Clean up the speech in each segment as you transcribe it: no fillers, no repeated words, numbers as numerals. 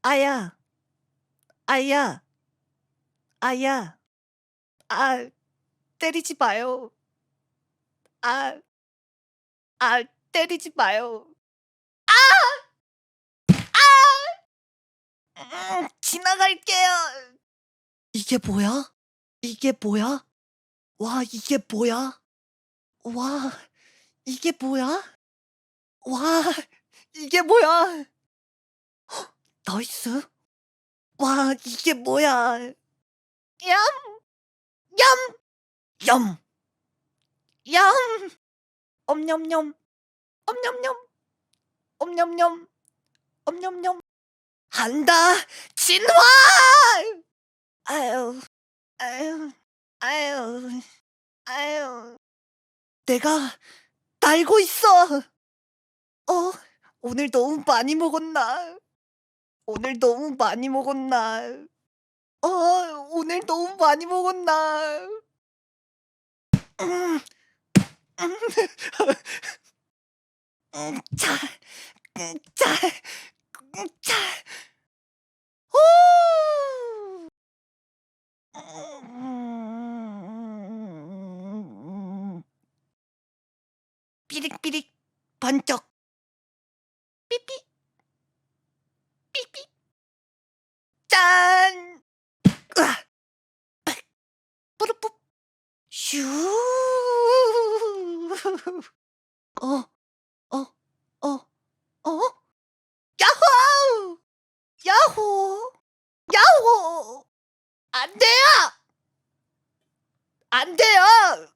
아야, 아야, 아야, 아, 때리지 마요. 아, 때리지 마요. 지나갈게요. 이게 뭐야? 이게 뭐야? 와, 이게 뭐야? 와, 이게 뭐야? 와, 이게 뭐야? 나이스. 와, 이게 뭐야? 얌, 얌, 얌, 얌, 엄냠냠, 엄냠냠, 엄냠냠, 엄냠냠. 한다, 진화! 아유, 아유, 아유, 아유. 내가 날고 있어. 어, 오늘 너무 많이 먹었나? 오늘 너무 많이 먹었나? 어, 오늘 너무 많이 먹었나? 음, 음, 자, 자, 자, 후! 삐릭삐릭, 번쩍, 삐삐, 삐삐, 짠! 으아, 뿌르뿌, 슈! 어, 어, 어, 어? 야호! 야호! 야호! 안 돼요! 안 돼요!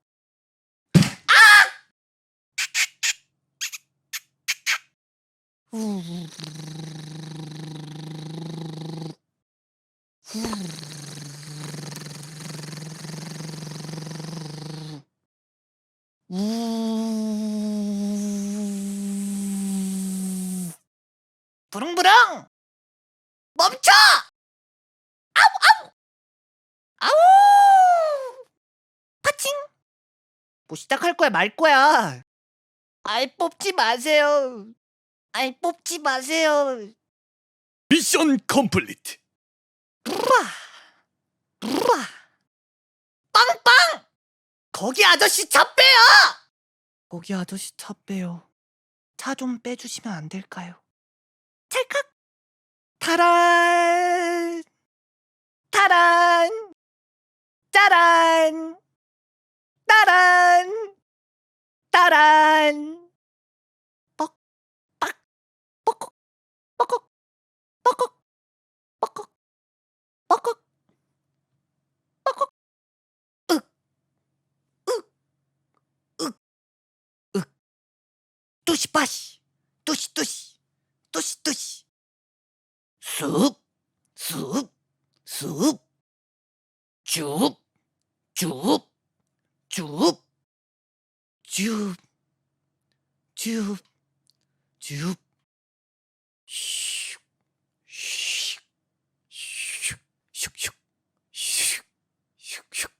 부릉부릉! 멈춰! 아우! 파칭! 뭐 시작할 거야 말 거야? 아이 뽑지 마세요. 아이 뽑지 마세요. 미션 컴플리트. 브라 브라 빵빵! 거기 아저씨 차 빼요! 거기 아저씨 차 빼요. 차 좀 빼주시면 안 될까요? 찰칵! 타란! 타란! 짜란! 따란! 따란! 뻑, 빡, 뻑꺽, 뻑꺽, 뻑꺽, 뻑꺽, 뻑꺽, 뻑꺽, 윽, 윽, 윽, 윽. 뚜시빠시, 뚜시뚜시, 뚜시뚜시. 쑥, 쑥, 쑥. 쭉, 쭉, 쭉. 쭉, 쭉, 쭉. 슉, 슉, 슉, 슉, 슉, 슉, 슉.